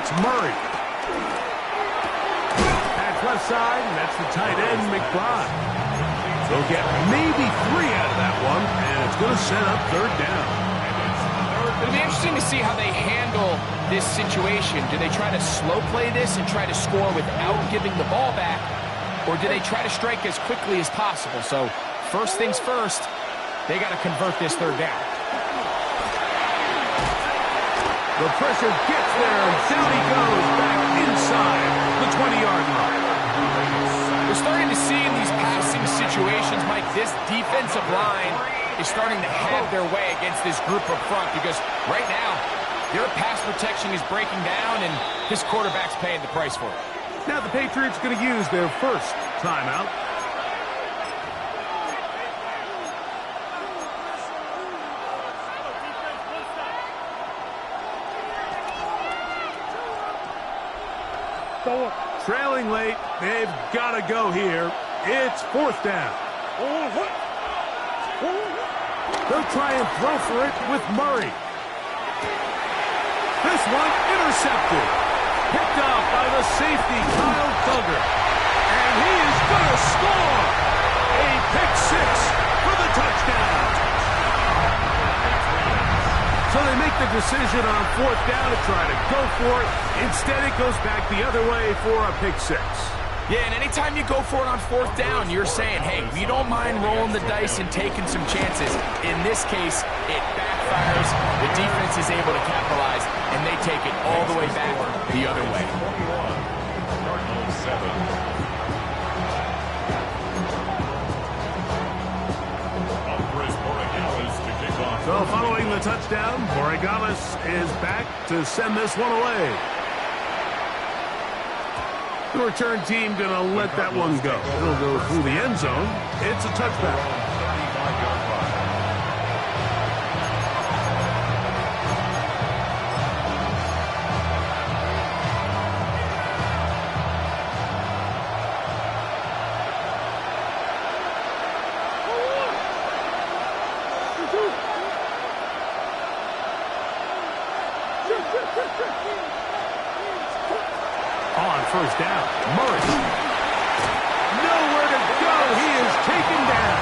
It's Murray. Pass left side, and that's the tight end, McBride. They'll get maybe 3 out of that one, and it's going to set up third down. It'll be interesting to see how they handle this situation. Do they try to slow play this and try to score without giving the ball back, or do they try to strike as quickly as possible? So first things first, they got to convert this third down. The pressure gets there, and down he goes back inside the 20-yard line. We're starting to see in these passing situations, Mike, this defensive line is starting to have their way against this group up front because right now, their pass protection is breaking down, and this quarterback's paying the price for it. Now the Patriots going to use their first timeout. Trailing late, they've got to go here. It's fourth down. They'll try and throw for it with Murray. This one intercepted. Picked off by the safety, Kyle Duggar. And he is going to score. A pick six for the touchdown. So they make the decision on fourth down to try to go for it. Instead, it goes back the other way for a pick six. Yeah, and anytime you go for it on fourth down, you're saying, hey, we don't mind rolling the dice and taking some chances. In this case, it backfires. The defense is able to capitalize, and they take it all the way back the other way. So following the touchdown, Borregales is back to send this one away. The return team going to let that one go. It'll go through the end zone. It's a touchback. On first down, Murray. Nowhere to go. He is taken down.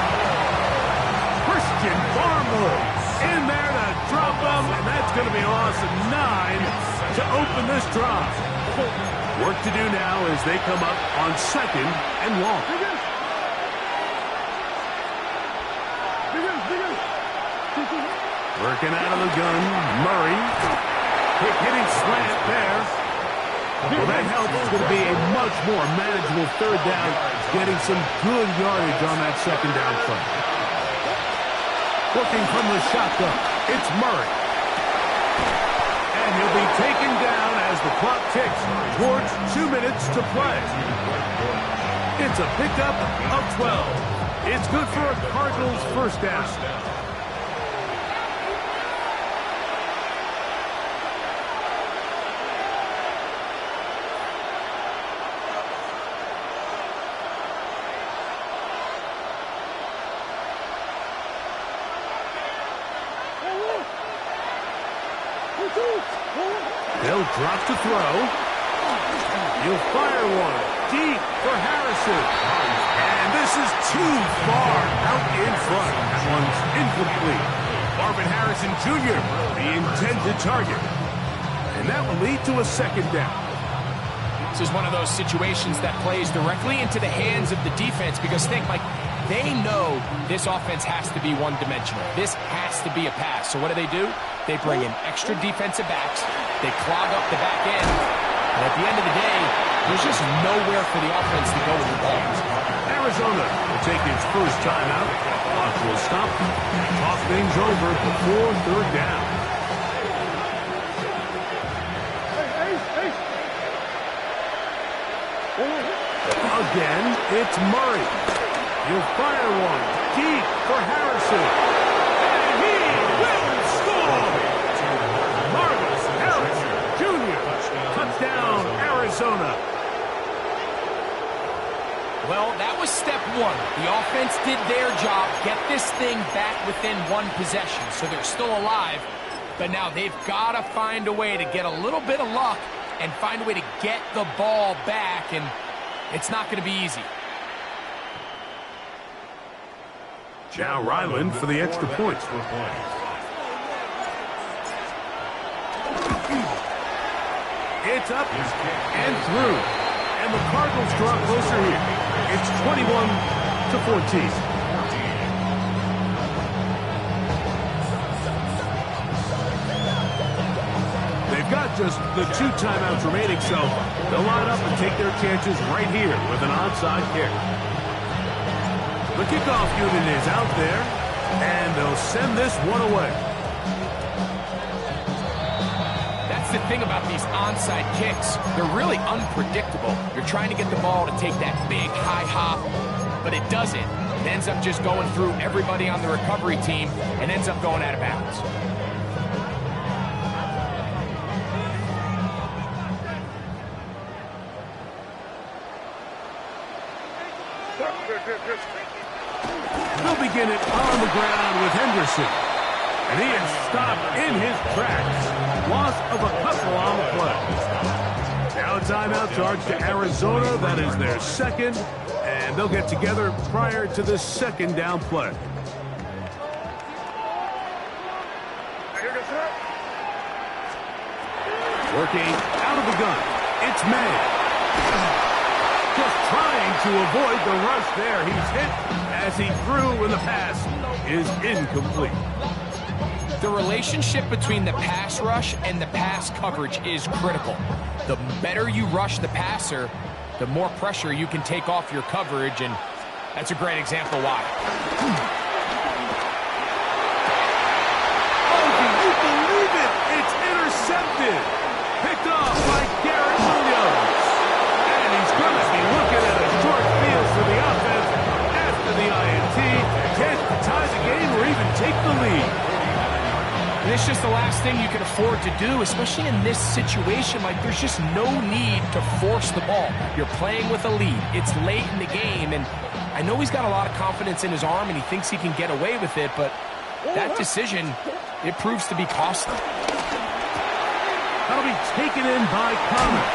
Christian Barmore in there to drop him, and that's going to be a loss of 9 to open this drive. Work to do now as they come up on second and long. Working out of the gun, Murray. Quick hitting slant there. Well, that helps. It's going to be a much more manageable third down, getting some good yardage on that second down play. Working from the shotgun, it's Murray. And he'll be taken down as the clock ticks towards 2 minutes to play. It's a pickup of 12. It's good for a Cardinals first down. They'll drop to throw. He'll fire one deep for Harrison. And this is too far out in front. That one's incomplete. Marvin Harrison Jr., the intended target. And that will lead to a second down. This is one of those situations that plays directly into the hands of the defense because think, like, they know this offense has to be one-dimensional. This has to be a pass. So what do? They bring in extra defensive backs. They clog up the back end. And at the end of the day, there's just nowhere for the offense to go with the ball. Arizona will take its first timeout. Clock will stop and talk things over before third down. Again, it's Murray. He'll fire one deep for Harrison. And he will score! Marvin Harrison Jr. Touchdown, Arizona. Well, that was step one. The offense did their job, get this thing back within one possession, so they're still alive. But now they've got to find a way to get a little bit of luck and find a way to get the ball back, and it's not going to be easy. Now Ryland for the extra point. It's up and through. And the Cardinals draw closer here. It's 21-14. They've got just the 2 timeouts remaining, so they'll line up and take their chances right here with an onside kick. The kickoff unit is out there, and they'll send this one away. That's the thing about these onside kicks. They're really unpredictable. You're trying to get the ball to take that big high hop, but it doesn't. It ends up just going through everybody on the recovery team and ends up going out of bounds. They'll begin it on the ground with Henderson. And he is stopped in his tracks. Loss of a couple on the play. Now a timeout charge to Arizona. That is their second. And they'll get together prior to the second down play. Working out of the gun. It's May. Just trying to avoid the rush there. He's hit as he threw when the pass is incomplete. The relationship between the pass rush and the pass coverage is critical. The better you rush the passer, the more pressure you can take off your coverage, and that's a great example why. Oh, do you believe it? It's intercepted. Picked off by Garrett Williams. And he's going to be looking at a short field for the offense after the INT. Chance to tie the game or even take the lead. And it's just the last thing you can afford to do, especially in this situation. Like, there's just no need to force the ball. You're playing with a lead. It's late in the game, and I know he's got a lot of confidence in his arm, and he thinks he can get away with it, but that decision, it proves to be costly. That'll be taken in by Connor.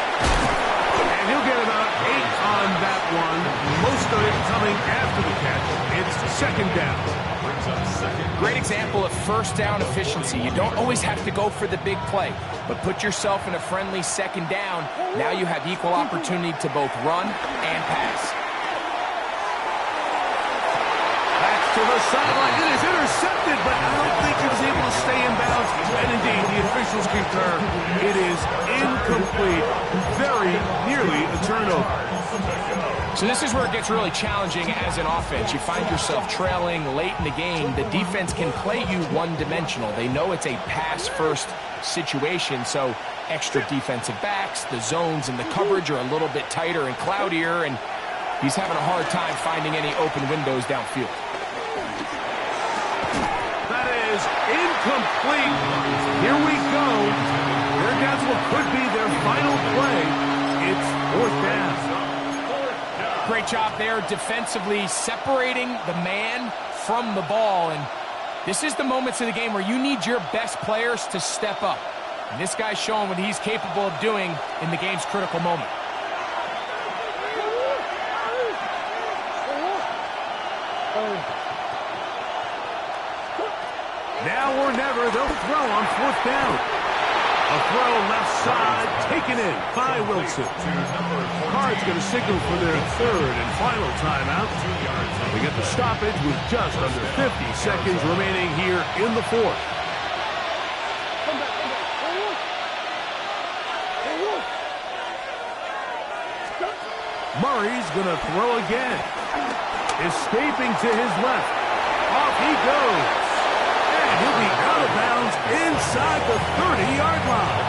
And he'll get about 8 on that one. Most of it coming after the catch. It's second down. Great example of first down efficiency. You don't always have to go for the big play, but put yourself in a friendly second down. Now you have equal opportunity to both run and pass. That's to the sideline. It is intercepted, but I don't think he was able to stay in bounds. And indeed, the officials concur. It is incomplete. Very nearly a turnover. So this is where it gets really challenging as an offense. You find yourself trailing late in the game. The defense can play you one-dimensional. They know it's a pass-first situation, so extra defensive backs, the zones and the coverage are a little bit tighter and cloudier, and he's having a hard time finding any open windows downfield. That is incomplete. Here we go. Here gets what could be their final play. It's fourth down. Great job there defensively, separating the man from the ball. And this is the moments of the game where you need your best players to step up. And this guy's showing what he's capable of doing in the game's critical moment. Now or never, they'll throw on fourth down. A throw left side, taken in by Wilson. Cards going to signal for their third and final timeout. They get the stoppage with just under 50 seconds remaining here in the fourth. Murray's going to throw again. Escaping to his left. Off he goes. He'll be out of bounds inside the 30-yard line.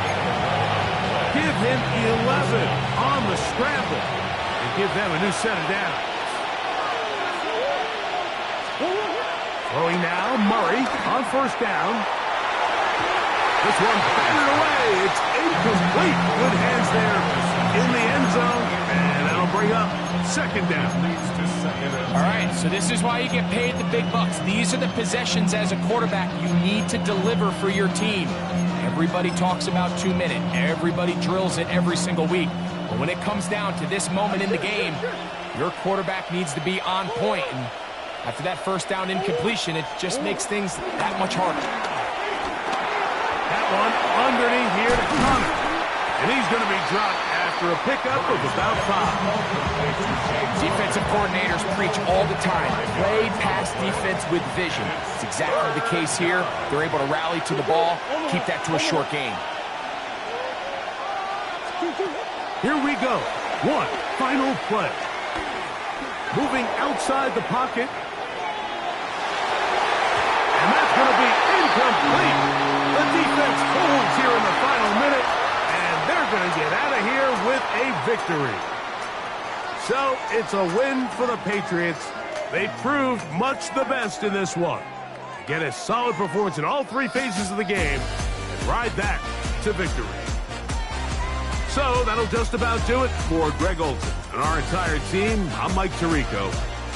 Give him 11 on the scramble and give them a new set of downs. Throwing now, Murray on first down. This one batted away. It's incomplete. Good hands there in the end zone, and that'll bring up second down. All right, so this is why you get paid the big bucks. These are the possessions as a quarterback you need to deliver for your team. Everybody talks about 2-minute. Everybody drills it every single week. But when it comes down to this moment in the game, your quarterback needs to be on point. And after that first down incompletion, it just makes things that much harder. That one underneath here to Connor. And he's going to be dropped after a pickup of about 5. Defensive coordinators preach all the time, play pass defense with vision. It's exactly the case here. They're able to rally to the ball, keep that to a short game. Here we go. One final play. Moving outside the pocket. And that's going to be incomplete. The defense holds here in the final minute, and they're going to get out of here with a victory. So it's a win for the Patriots. They proved much the best in this one. Get a solid performance in all 3 phases of the game and ride that to victory. So that'll just about do it for Greg Olson and our entire team. I'm Mike Tirico.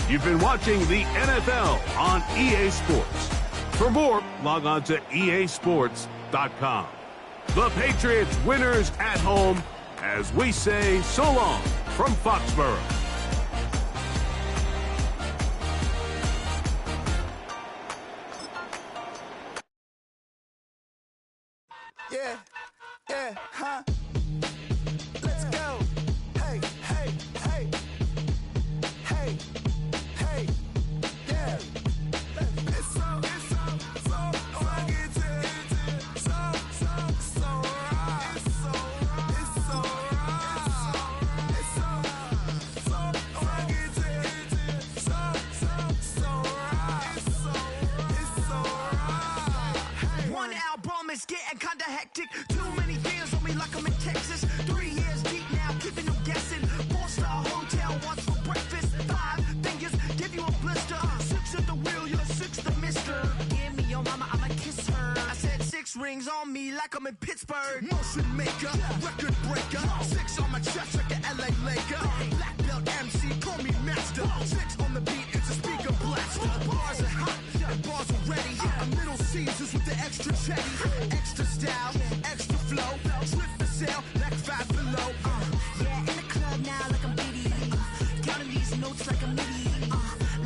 You've been watching the NFL on EA Sports. For more, log on to easports.com. The Patriots winners at home as we say so long from Foxborough. Yeah, huh? Let's go. Hey, hey, hey. Hey, hey, yeah. It's so rugged. So right. It's so rugged. It's so right. One album is getting kinda hectic. Too many fans on me like I'm in Texas. 3 years deep now, keeping them guessing. 4-star hotel, once for breakfast. 5 fingers, give you a blister. 6 at the wheel, you're 6 the mister. Give me your mama, I'ma kiss her. I said 6 rings on me like I'm in Pittsburgh. Motion maker, record breaker. 6 on my chest like an LA Laker. Black belt MC, call me master. 6 on the beat, it's a speaker blaster. Bars are hot, and bars are ready. A Middle Caesars with the extra chetty. Extra style, extra flow. Slip for sale, like 5 below. Yeah, in the club now like I'm Diddy. Counting these notes like a MIDI.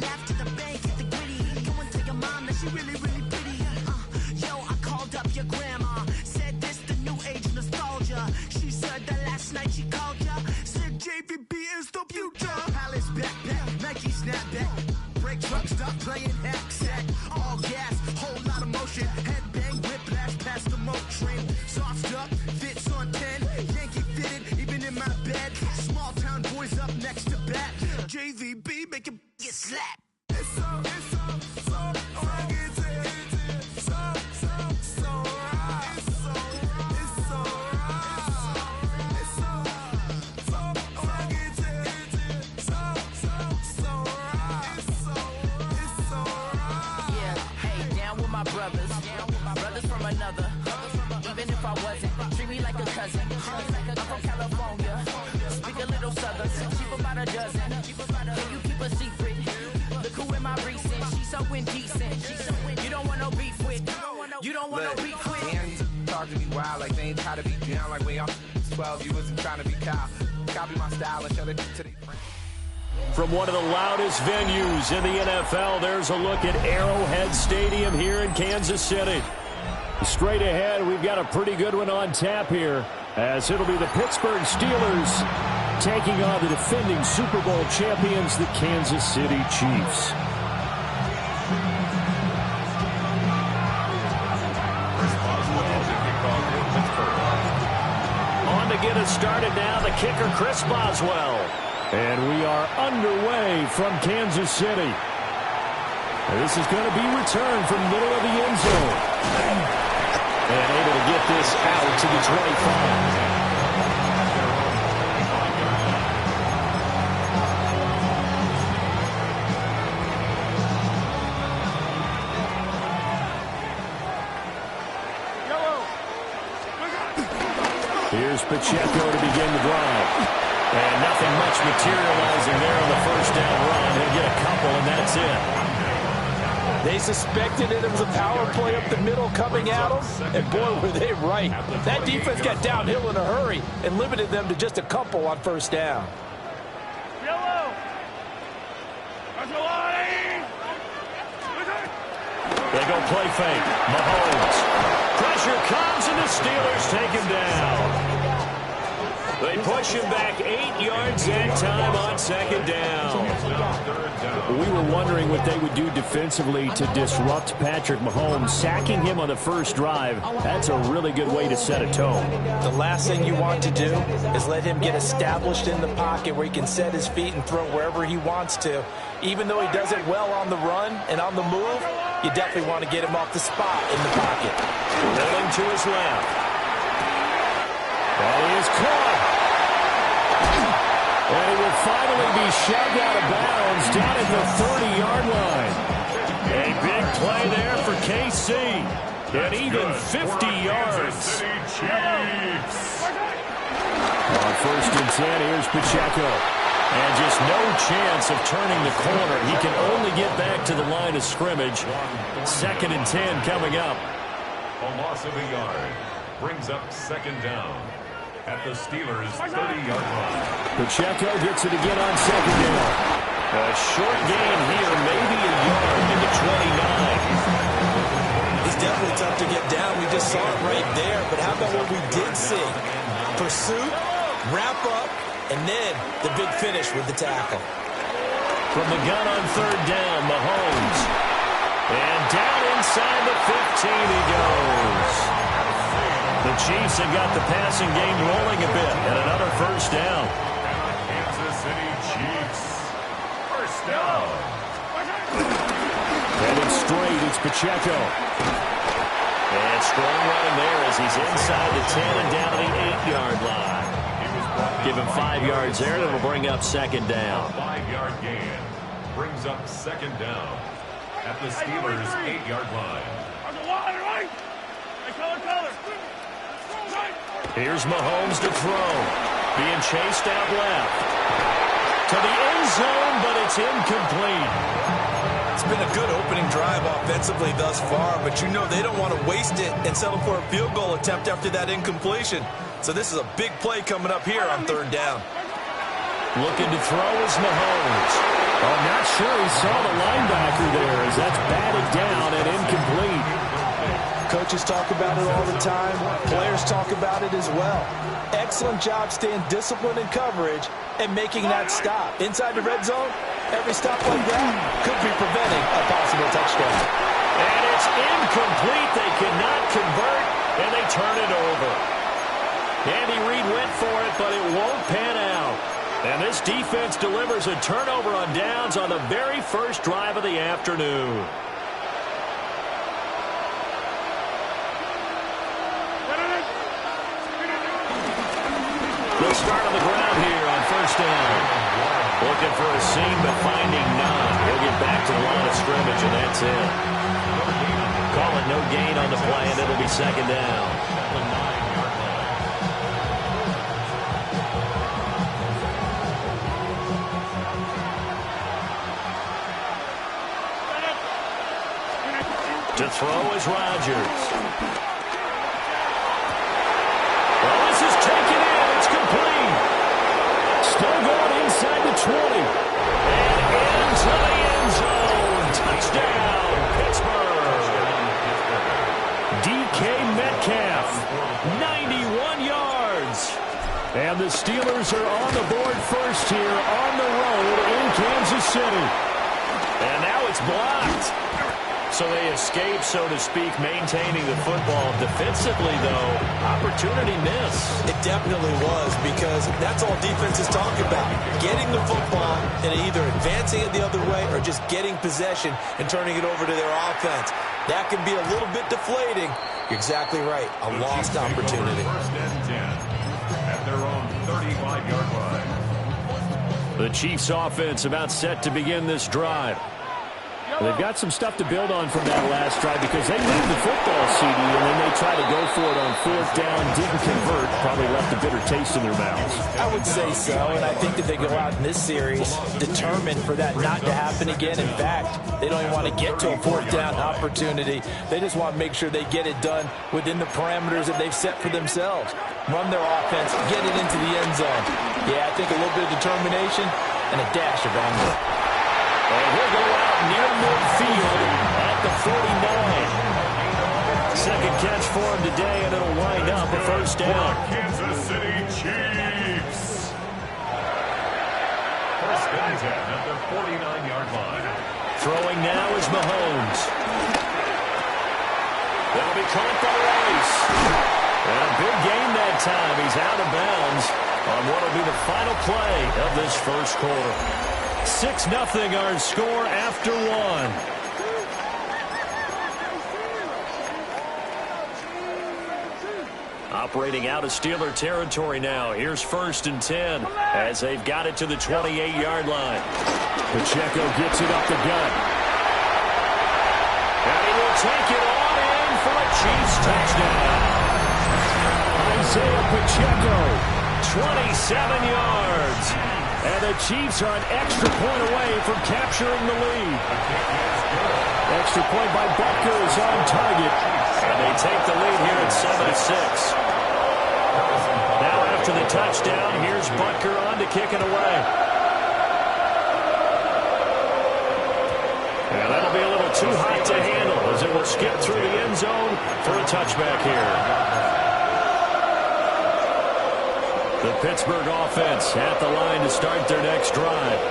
Laugh to the bank, hit the gritty. Go and tell your mom that she really, really pretty. Yo, I called up your grandma. Said this the new age nostalgia. She said that last night she called ya. Said JVB is the future. Palace backpack, Nike snapback. Break truck, stop playing hack sack. All gas, whole lot of motion. Headbang, whiplash, past the moat train. Soft stuff, fits on 10. Yankee fitted, even in my bed. Small town boys up next to bat. JVB, make it get slapped. It's so rugged. So right. It's so right. It's so rugged. It's so right. Yeah, hey, down with my brothers. Brothers from another. Even if I wasn't, treat me like a cousin. I'm from California. Speak a little southern. Cheap about a dozen. Can you keep a secret? Look who in my recent. She's so indecent. You don't want no beef with. You don't want no beef with. Damn, talk to me wild like they ain't try to be down like when y'all 12. You wasn't trying to be Kyle. Copy my style and show it to the friends. From one of the loudest venues in the NFL, there's a look at Arrowhead Stadium here in Kansas City. Straight ahead, we've got a pretty good one on tap here, as it'll be the Pittsburgh Steelers taking on the defending Super Bowl champions, the Kansas City Chiefs. On to get us started now, the kicker, Chris Boswell. And we are underway from Kansas City. This is going to be returned from the middle of the end zone. And able to get this out to the 25. Here's Pacheco to begin the drive. And nothing much materializing there on the first down run. He'll get a couple, and that's it. They suspected it was a power play up the middle coming at them, and boy, were they right. That defense got downhill in a hurry and limited them to just a couple on first down. They go play fake. Mahomes. Pressure comes, and the Steelers take him down. They push him back 8 yards that time on second down. We were wondering what they would do defensively to disrupt Patrick Mahomes. Sacking him on the first drive, that's a really good way to set a tone. The last thing you want to do is let him get established in the pocket where he can set his feet and throw wherever he wants to. Even though he does it well on the run and on the move, you definitely want to get him off the spot in the pocket. Rolling to his left. And he is caught. And he will finally be shoved out of bounds down at the 30-yard line. A big play there for KC. And even 50 yards. On first and 10, here's Pacheco. And just no chance of turning the corner. He can only get back to the line of scrimmage. Second and 10 coming up. A loss of a yard brings up second down at the Steelers' 30-yard line. Pacheco gets it again on second down. A short gain here, maybe a yard in the 29. He's definitely tough to get down. We just saw it right there. But how about what we did see? Pursuit, wrap up, and then the big finish with the tackle. From the gun on third down, Mahomes. And down inside the 15 he goes. The Chiefs have got the passing game rolling a bit, and another first down. Kansas City Chiefs. First down. Headed straight, it's Pacheco. And strong running there as he's inside the 10 and down to the 8-yard line. Give him 5 yards there, and it'll bring up second down. A 5-yard gain brings up second down at the Steelers' 8-yard line. Here's Mahomes to throw. Being chased out left. To the end zone, but it's incomplete. It's been a good opening drive offensively thus far, but you know they don't want to waste it and settle for a field goal attempt after that incompletion. So this is a big play coming up here on third down. Looking to throw is Mahomes. I'm not sure he saw the linebacker there as that's batted down and incomplete. Coaches talk about it all the time. Players talk about it as well. Excellent job staying disciplined in coverage and making that stop. Inside the red zone, every stop like that could be preventing a possible touchdown. And it's incomplete. They cannot convert, and they turn it over. Andy Reid went for it, but it won't pan out. And this defense delivers a turnover on downs on the very first drive of the afternoon. They'll start on the ground here on first down. Looking for a seam, but finding none. He'll get back to the line of scrimmage, and that's it. Call it no gain on the play, and it'll be second down. To throw is Rodgers. Well, this is taken in. It's complete. Still going inside the 20. And into the end zone. Touchdown, Pittsburgh. DK Metcalf, 91 yards. And the Steelers are on the board first here on the road in Kansas City. And now it's blocked. So they escape, so to speak, maintaining the football. Defensively, though, opportunity miss. It definitely was, because that's all defense is talking about. Getting the football and either advancing it the other way or just getting possession and turning it over to their offense. That can be a little bit deflating. You're exactly right. A lost opportunity. First and 10 at their own 35-yard line. The Chiefs offense about set to begin this drive. They've got some stuff to build on from that last drive because they moved the football, CD, and then they tried to go for it on 4th down, didn't convert, probably left a bitter taste in their mouths. I would say so, and I think that they go out in this series determined for that not to happen again. In fact, they don't even want to get to a 4th down opportunity. They just want to make sure they get it done within the parameters that they've set for themselves. Run their offense, get it into the end zone. Yeah, I think a little bit of determination and a dash of anger. And he'll go out near midfield at the 49. Second catch for him today, and it'll wind up a first down. Kansas City Chiefs. First and 10 at the 49-yard line. Throwing now is Mahomes. That'll be caught by Rice. And a big gain that time. He's out of bounds on what will be the final play of this first quarter. 6-0 our score after one. Operating out of Steeler territory now. Here's 1st and 10 as they've got it to the 28-yard line. Pacheco gets it up the gut. And he will take it on in for a Chiefs touchdown. Isaiah Pacheco, 27 yards. And the Chiefs are an extra point away from capturing the lead. Extra point by Butker is on target. And they take the lead here at 7-6. Now after the touchdown, here's Butker on to kick it away. And that'll be a little too hot to handle as it will skip through the end zone for a touchback here. The Pittsburgh offense at the line to start their next drive.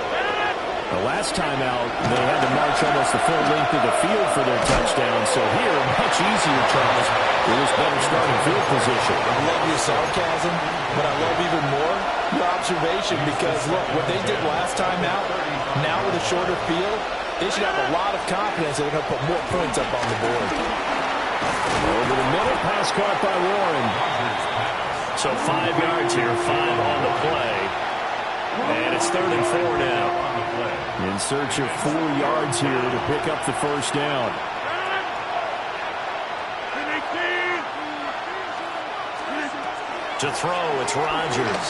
The last time out, they had to march almost the full length of the field for their touchdown. So here, much easier, Charles, with this better starting field position. I love your sarcasm, but I love even more your observation because, look, what they did last time out, now with a shorter field, they should have a lot of confidence that they're going to put more points up on the board. Over the middle, pass caught by Warren. So 5 yards here, 5 on the play. And it's 3rd and 4 now. In search of 4 yards here to pick up the first down. To throw, it's Rodgers.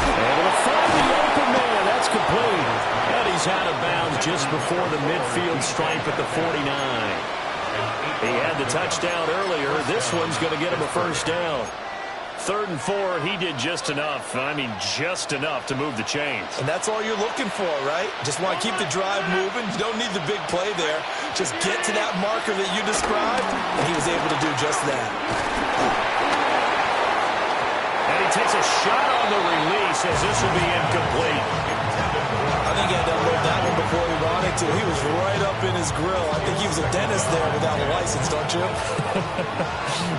And it'll find the open man. That's complete. And he's out of bounds just before the midfield stripe at the 49. He had the touchdown earlier. This one's going to get him a first down. 3rd and 4, he did just enough. I mean, just enough to move the chains. And that's all you're looking for, right? Just want to keep the drive moving. You don't need the big play there. Just get to that marker that you described, and he was able to do just that. And he takes a shot on the release as this will be incomplete. I think he had to unload that one before he wanted to. He was right up in his grill. I think he was a dentist there without a license, don't you?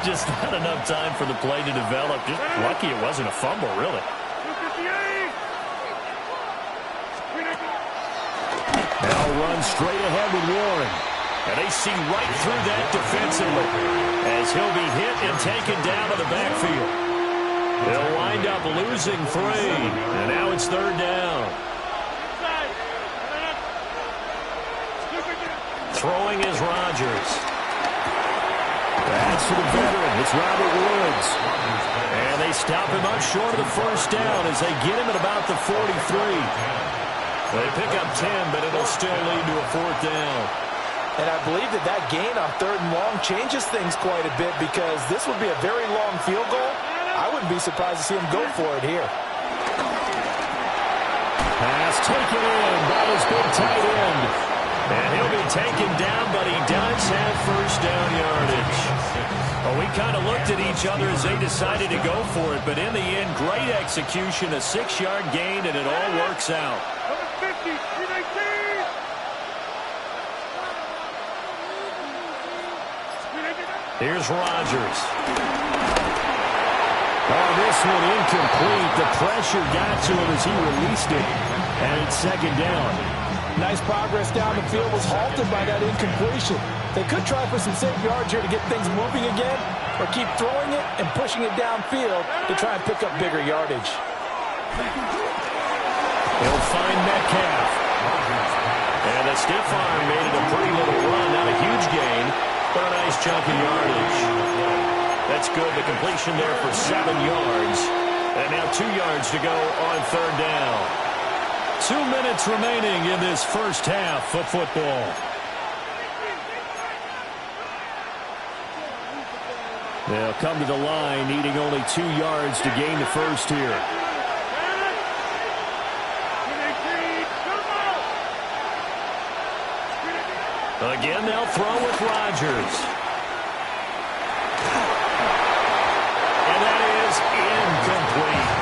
Just not enough time for the play to develop. Just lucky it wasn't a fumble, really. Now run straight ahead with Warren. And they see right through that defensively as he'll be hit and taken down to the backfield. They'll wind up losing 3. And now it's 3rd down. Throwing is Rodgers. That's to the veteran. It's Robert Woods. And they stop him up short of the first down as they get him at about the 43. They pick up 10, but it'll still lead to a 4th down. And I believe that that gain on 3rd and long changes things quite a bit because this would be a very long field goal. I wouldn't be surprised to see him go for it here. Pass taken in by his big tight end. And he'll be taken down, but he does have first down yardage. Well, we kind of looked at each other as they decided to go for it, but in the end, great execution, a 6-yard gain, and it all works out. Here's Rodgers. Oh, this one incomplete. The pressure got to him as he released it, and it's 2nd down. Nice progress down the field was halted by that incompletion. They could try for some safe yards here to get things moving again, or keep throwing it and pushing it downfield to try and pick up bigger yardage. He'll find Metcalf. And the The stiff arm made it a pretty little run. Not a huge gain, but a nice chunk of yardage. That's good. The completion there for 7 yards. And now 2 yards to go on third down. 2 minutes remaining in this first half of football. They'll come to the line, needing only 2 yards to gain the first here. Again, they'll throw with Rodgers. And that is incomplete.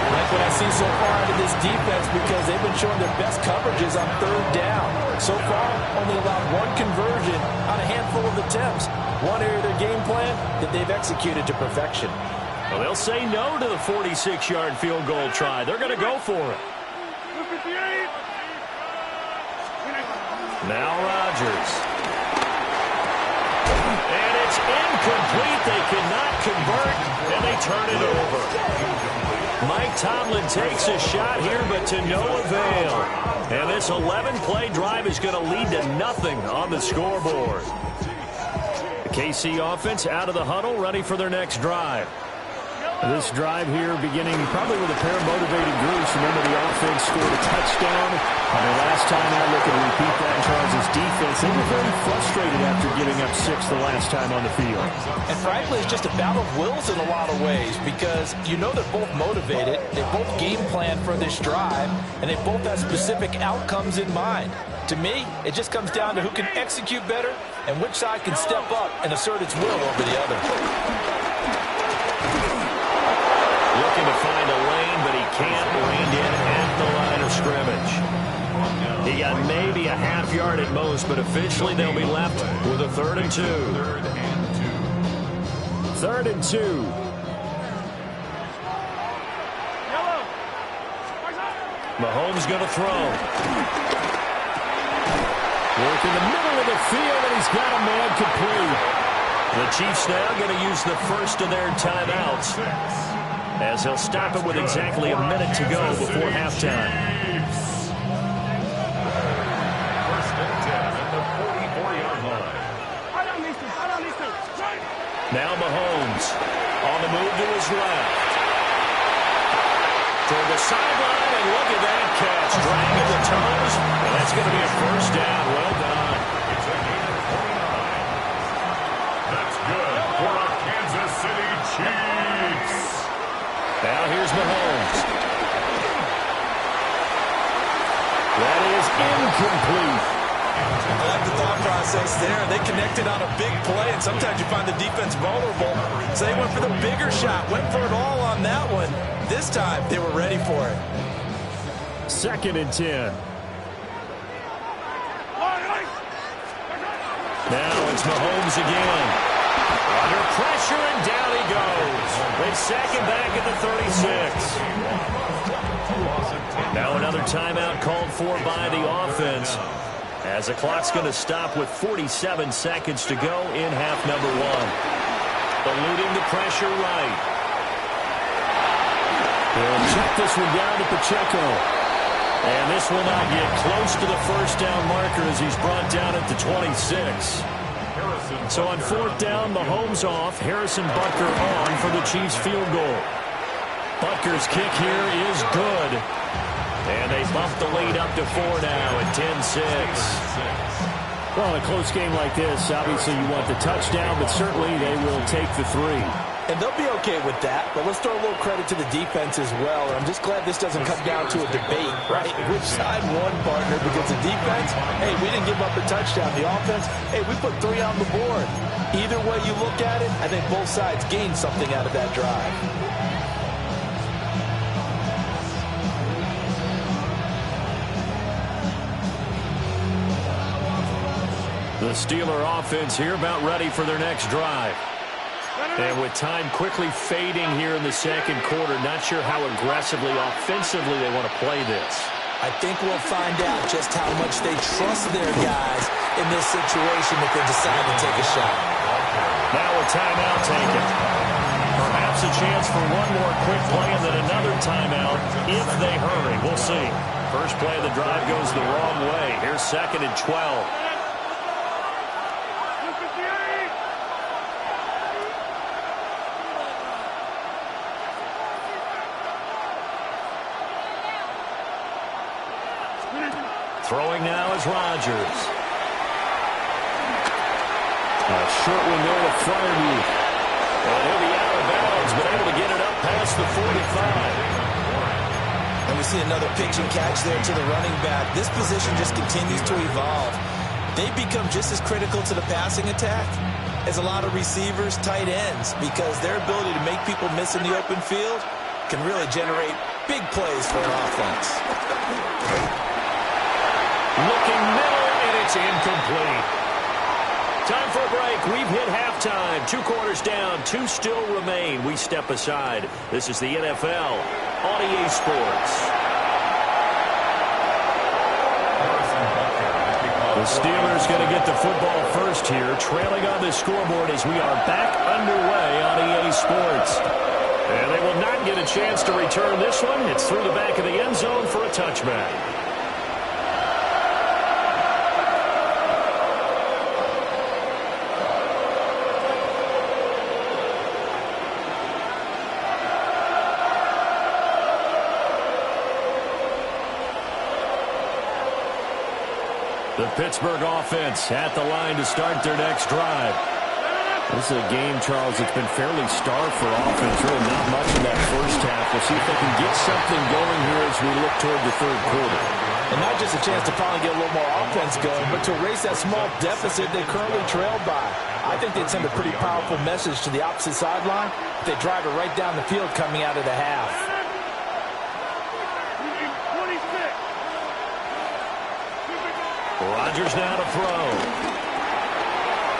Like what I see so far out of this defense, because they've been showing their best coverages on third down. So far, only allowed 1 conversion on a handful of attempts. One area of their game plan that they've executed to perfection. Well, they'll say no to the 46-yard field goal try. They're going to go for it. Now Rodgers. And it's incomplete. They cannot convert, and they turn it over. Mike Tomlin takes a shot here, but to no avail. And this 11-play drive is going to lead to nothing on the scoreboard. The KC offense out of the huddle, ready for their next drive. This drive here beginning probably with a pair of motivated groups. Remember, the offense scored a touchdown. And the last time out, looking to repeat that in Charles' defense, they were very frustrated after giving up 6 the last time on the field. And frankly, it's just a battle of wills in a lot of ways, because you know they're both motivated, they both game plan for this drive, and they both have specific outcomes in mind. To me, it just comes down to who can execute better and which side can step up and assert its will over the other. Looking to find a lane, but he can't. Reined in at the line of scrimmage. He got maybe a half yard at most, but officially they'll be left with a 3rd and 2. 3rd and 2. Mahomes going to throw. Work in the middle of the field, and he's got a man complete. The Chiefs now going to use the first of their timeouts, as he'll stop it with exactly a minute to go before halftime. First and 10 at the 44-yard line. Now Mahomes on the move to his left. Toward the sideline, and look at that catch. Dragging the toes, and that's going to be a first down. Well done. It's a gain of 49. That's good for our Kansas City Chiefs. Now here's Mahomes. That is incomplete. I like the thought process there. They connected on a big play, and sometimes you find the defense vulnerable. So they went for the bigger shot, went for it all on that one. This time, they were ready for it. 2nd and 10. Now it's Mahomes again. Under pressure, and down he goes. They sack him back at the 36. Now another timeout called for by the offense, as the clock's going to stop with 47 seconds to go in half number 1. Eluding the pressure right. They'll check this one down to Pacheco. And this will not get close to the first down marker as he's brought down at the 26. So on 4th down, Mahomes off, Harrison Butker on for the Chiefs field goal. Butker's kick here is good. And they bump the lead up to 4 now at 10-6. Well, in a close game like this, obviously you want the touchdown, but certainly they will take the 3. And they'll be okay with that, but let's throw a little credit to the defense as well. I'm just glad this doesn't come down to a debate, right? Which side won, partner? Because the defense, hey, we didn't give up a touchdown. The offense, hey, we put 3 on the board. Either way you look at it, I think both sides gained something out of that drive. The Steeler offense here about ready for their next drive. And with time quickly fading here in the second quarter, not sure how aggressively, offensively they want to play this. I think we'll find out just how much they trust their guys in this situation if they decide to take a shot. Now a timeout taken. Perhaps a chance for one more quick play and then another timeout if they hurry. We'll see. First play of the drive goes the wrong way. Here's 2nd and 12. Throwing now is Rodgers. A short one there to Fairview. And he'll be out of bounds, but able to get it up past the 45. And we see another pitch and catch there to the running back. This position just continues to evolve. They become just as critical to the passing attack as a lot of receivers, tight ends, because their ability to make people miss in the open field can really generate big plays for an offense. Looking middle, and it's incomplete. Time for a break. We've hit halftime. 2 quarters down, 2 still remain. We step aside. This is the NFL on EA Sports. The Steelers going to get the football first here, trailing on the scoreboard as we are back underway on EA Sports. And they will not get a chance to return this one. It's through the back of the end zone for a touchback. The Pittsburgh offense at the line to start their next drive. This is a game, Charles, that's been fairly starved for offense. Really not much in that first half. We'll see if they can get something going here as we look toward the 3rd quarter. And not just a chance to finally get a little more offense going, but to erase that small deficit they currently trailed by. I think they'd send a pretty powerful message to the opposite sideline if they drive it right down the field coming out of the half. Rodgers now to throw.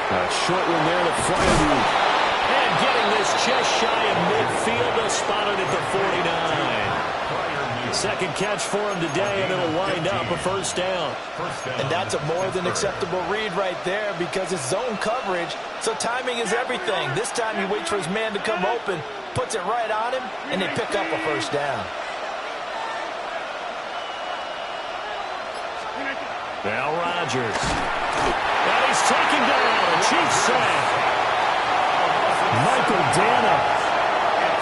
A short one there to Fairview. And getting this just shy of midfield, they'll spot it at the 49. Second catch for him today, and it'll wind up a first down. And that's a more than acceptable read right there because it's zone coverage, so timing is everything. This time he waits for his man to come open, puts it right on him, and they pick up a first down. Now Rodgers. And he's taken down. Chief sack. Michael Dana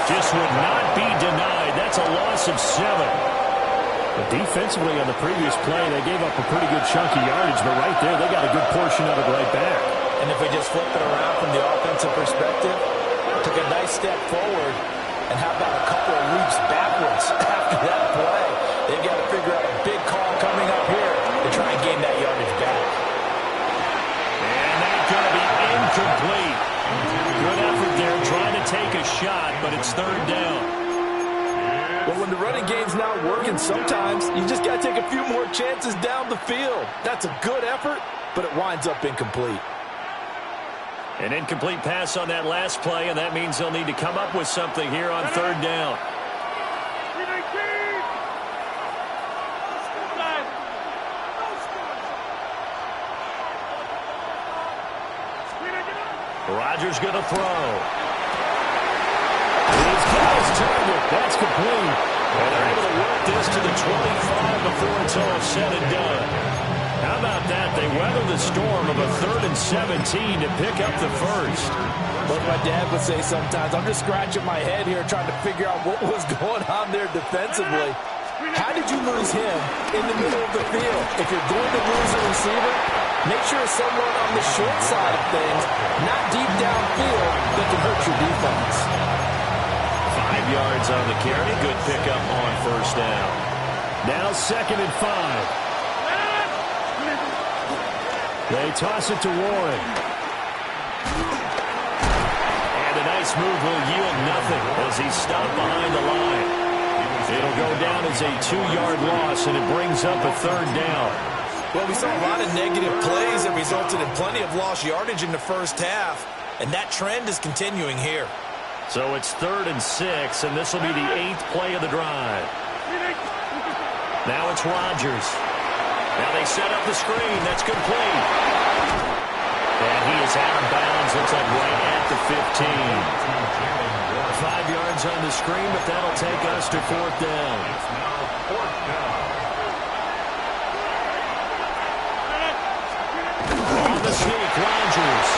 just would not be denied. That's a loss of 7. But defensively on the previous play, they gave up a pretty good chunk of yardage, but right there, they got a good portion of it right back. And if we just flip it around from the offensive perspective, took a nice step forward, and how about a couple of leaps backwards after that play? They've got to figure out a big call coming up here to try and gain that yardage back. And that's going to be incomplete. Good effort there, trying to take a shot, but it's 3rd down. Well, when the running game's not working, sometimes you just got to take a few more chances down the field. That's a good effort, but it winds up incomplete. An incomplete pass on that last play, and that means they'll need to come up with something here on 3rd down. Rodgers going to throw. He's got his target. That's complete. And they're able to work this to the 25 before it's all said and done. How about that? They weather the storm of a 3rd and 17 to pick up the first. What my dad would say sometimes, I'm just scratching my head here trying to figure out what was going on there defensively. How did you lose him in the middle of the field? If you're going to lose a receiver, make sure it's someone on the short side of things, not deep downfield, that can hurt your defense. 5 yards on the carry. Good pickup on first down. Now 2nd and 5. They toss it to Warren. And a nice move will yield nothing as he's stopped behind the line. It'll go down as a 2-yard loss, and it brings up a 3rd down. Well, we saw a lot of negative plays that resulted in plenty of lost yardage in the first half, and that trend is continuing here. So it's 3rd and 6, and this will be the 8th play of the drive. Now it's Rodgers. Now they set up the screen. That's complete. And he is out of bounds. Looks like right at the 15. 5 yards on the screen, but that'll take us to 4th down. It's now 4th down. On the sneak, Rodgers.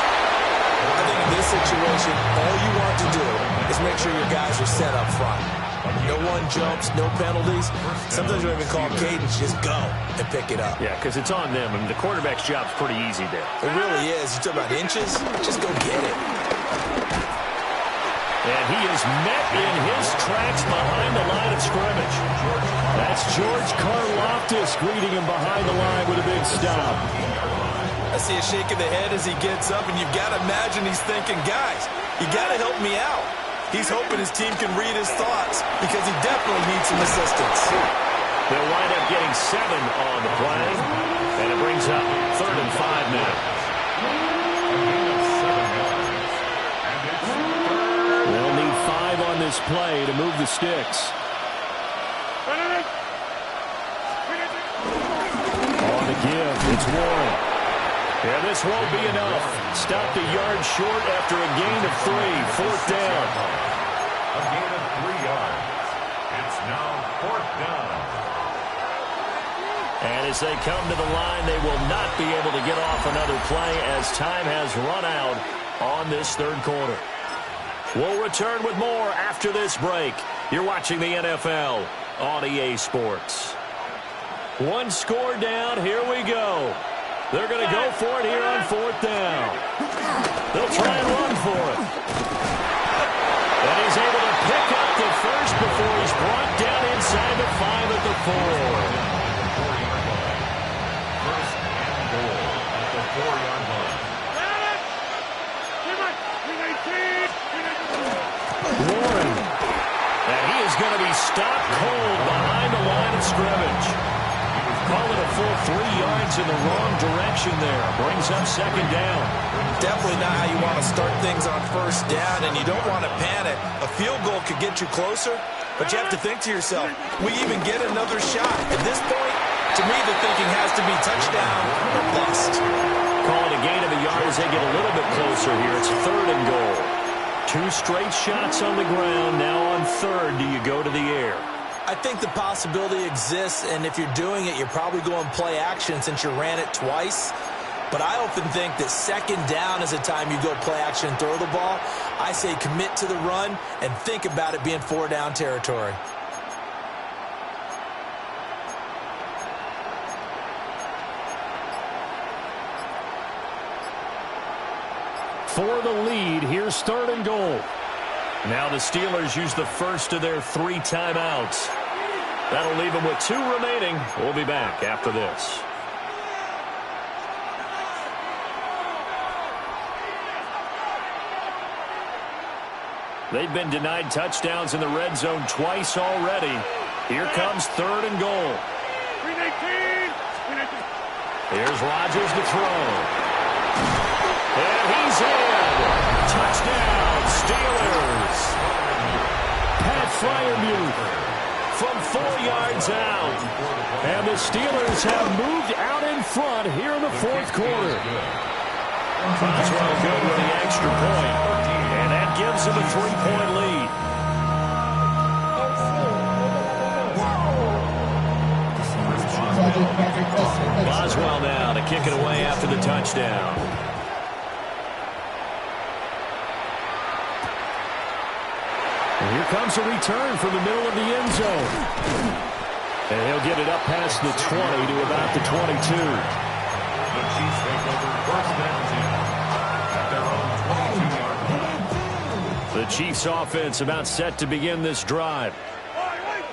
I think in this situation, all you want to do is make sure your guys are set up front. No one jumps, no penalties. Sometimes you don't even call cadence, just go and pick it up. Yeah, because it's on them. I mean, the quarterback's job's pretty easy there. It really is. You talk about inches, just go get it. And he is met in his tracks behind the line of scrimmage. That's George Karlaftis greeting him behind the line with a big stop. I see a shake of the head as he gets up, and you've got to imagine he's thinking, guys, you got to help me out. He's hoping his team can read his thoughts because he definitely needs some assistance. They'll wind up getting 7 on the play, and it brings up 3rd and 5 now. They'll need 5 on this play to move the sticks. On the give, it's Warren. Yeah, this won't be enough. Stopped a yard short after a gain of 3. 4th down. A gain of 3 yards. It's now 4th down. And as they come to the line, they will not be able to get off another play as time has run out on this 3rd quarter. We'll return with more after this break. You're watching the NFL on EA Sports. 1 score down. Here we go. They're going to go for it here on 4th down. They'll try and run for it. And he's able to pick up the first before he's brought down inside the 5 at the 4. First and goal at the 4-yard line. Warren. And he is going to be stopped cold behind the line of scrimmage. Call it a full 3 yards in the wrong direction there. Brings up 2nd down. Definitely not how you want to start things on 1st down, and you don't want to panic. A field goal could get you closer, but you have to think to yourself, we even get another shot. At this point, to me, the thinking has to be touchdown or bust. Call it a gain of a yard as they get a little bit closer here. It's 3rd and goal. 2 straight shots on the ground. Now on 3rd, do you go to the air? I think the possibility exists, and if you're doing it, you're probably going play action since you ran it twice. But I often think that 2nd down is a time you go play action and throw the ball. I say commit to the run and think about it being 4-down territory. For the lead, here's 3rd and goal. Now the Steelers use the first of their 3 timeouts. That'll leave them with 2 remaining. We'll be back after this. They've been denied touchdowns in the red zone twice already. Here comes 3rd and goal. Here's Rodgers to throw. And he's in. Touchdown, Steelers. Pat Freiermuth from 4 yards out. And the Steelers have moved out in front here in the 4th quarter. Boswell good with the extra point. And that gives him a 3-point lead. Boswell now to kick it away after the touchdown. And here comes a return from the middle of the end zone. And he'll get it up past the 20 to about the 22. The Chiefs take over 1st and 10 at their own 22-yard line. The Chiefs offense about set to begin this drive.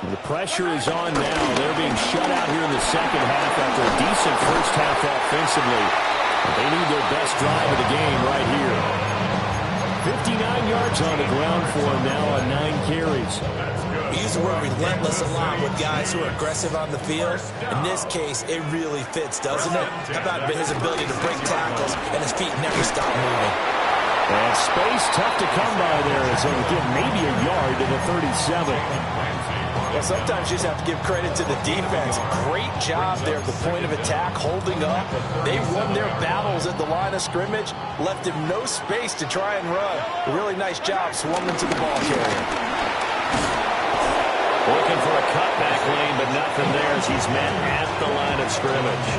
The pressure is on now. They're being shut out here in the 2nd half after a decent first half offensively. They need their best drive of the game right here. 59 yards on the ground for him now on 9 carries. We use the word relentless a lot with guys who are aggressive on the field. In this case, it really fits, doesn't it? How about his ability to break tackles and his feet never stop moving? And space tough to come by there as they get maybe a yard to the 37. Well, sometimes you just have to give credit to the defense. Great job there at the point of attack, holding up. They won their battles at the line of scrimmage, left him no space to try and run. A really nice job swarming to the ball carrier. Looking for a cutback lane, but nothing there as he's met at the line of scrimmage.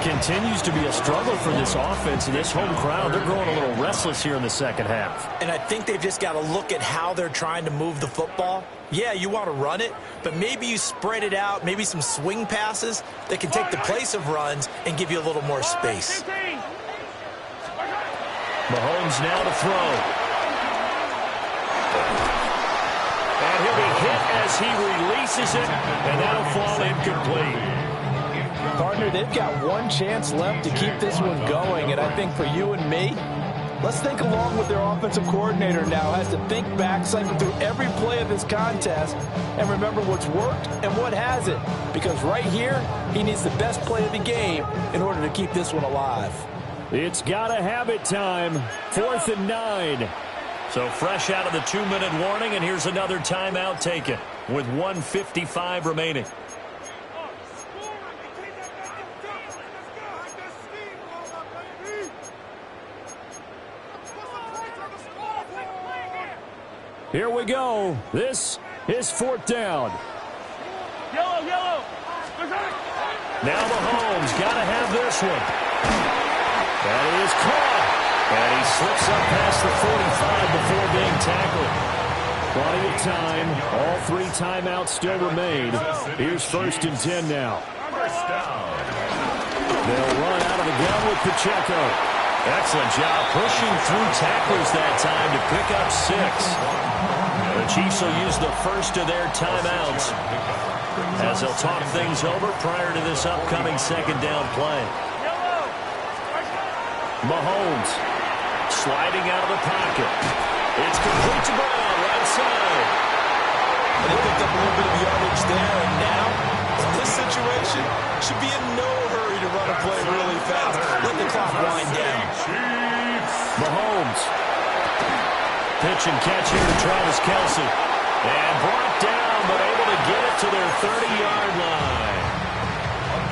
Continues to be a struggle for this offense and this home crowd. They're growing a little restless here in the second half. And I think they've just got to look at how they're trying to move the football. Yeah, you want to run it, but maybe you spread it out, maybe some swing passes that can take the place of runs and give you a little more space. Mahomes now to throw. And he'll be hit as he releases it, and that'll fall incomplete. Partner, they've got one chance left to keep this one going, and I think for you and me, let's think along with their offensive coordinator now. Has to think back, cycle through every play of this contest, and remember what's worked and what hasn't. Because right here, he needs the best play of the game in order to keep this one alive. It's gotta have it time. 4th and 9. So fresh out of the 2-minute warning, and here's another timeout taken with 1:55 remaining. Here we go. This is 4th down. Yellow. Now Mahomes got to have this one. That is caught. And he slips up past the 45 before being tackled. Plenty of time. All 3 timeouts still remain. Here's 1st and 10 now. They'll run out of the gun with Pacheco. Excellent job pushing through tacklers that time to pick up 6. The Chiefs will use the first of their timeouts as they'll talk things over prior to this upcoming 2nd down play. Mahomes sliding out of the pocket. It's complete to Brown, right side. And they picked up a little bit of yardage there, and now, in this situation, should be in no hurry to run a play really fast. Let the clock wind down. Mahomes. Pitch and catch here to Travis Kelce. And brought down, but able to get it to their 30-yard line.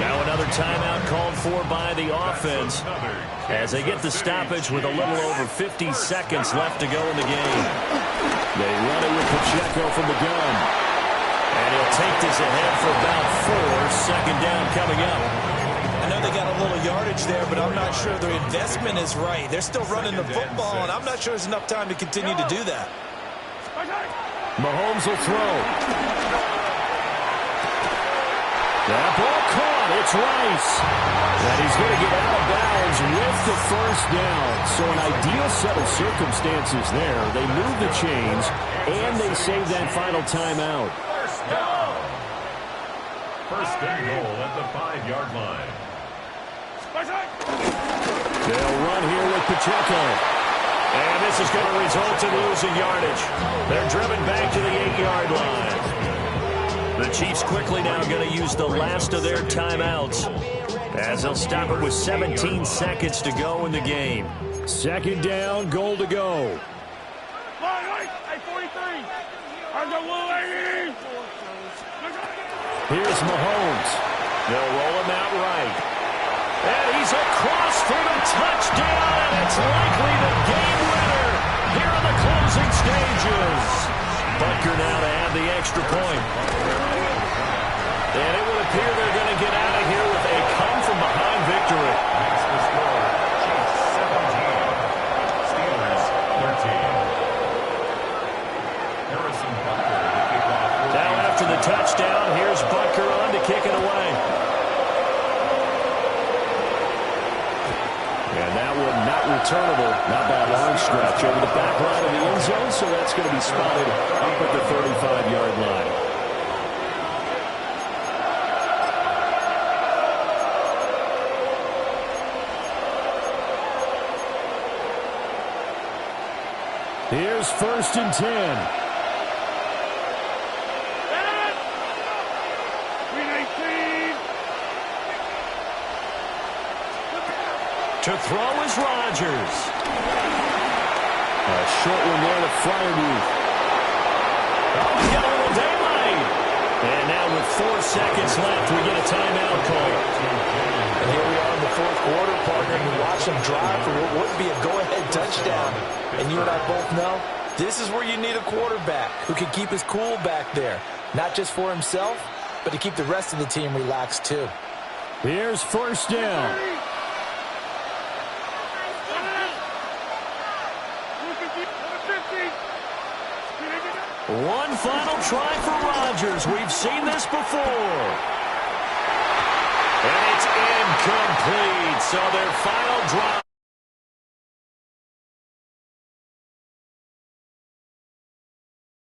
Now another timeout called for by the offense as they get the stoppage with a little over 50 seconds left to go in the game. They run it with Pacheco from the gun. And he'll take this ahead for about 4. 2nd down coming up. I know they got a little yardage there, but I'm not sure their investment is right. They're still running the football, and I'm not sure there's enough time to continue to do that. Mahomes will throw. That ball caught. It's Rice. And he's going to get out of bounds with the 1st down. So an ideal set of circumstances there. They move the chains, and they save that final timeout. 1st and goal at the 5-yard line. They'll run here with Pacheco. And this is going to result in losing yardage. They're driven back to the 8-yard line. The Chiefs quickly now going to use the last of their timeouts as they'll stop it with 17 seconds to go in the game. 2nd down, goal to go. Here's Mahomes. They'll roll him out right. And he's across for the touchdown, and it's likely the game winner here in the closing stages. Butker now to add the extra point. And it would appear they're going to get out of here with a come-from-behind victory. Steelers 13. Now after the touchdown, here's Butker on to kick it away. And that one not returnable, not by a long stretch, over the back line of the end zone, so that's going to be spotted up at the 35-yard line. Here's 1st and 10. To throw is Rodgers. A short one there to Freiermuth. Oh, he's got a little daylight. 4 seconds left. We get a timeout call. And here we are in the fourth quarter, partner. You watch them drive for what would be a go-ahead touchdown. And you and I both know this is where you need a quarterback who can keep his cool back there. Not just for himself, but to keep the rest of the team relaxed too. Here's first down. One final try for Rodgers. We've seen this before. And it's incomplete. So their final drive.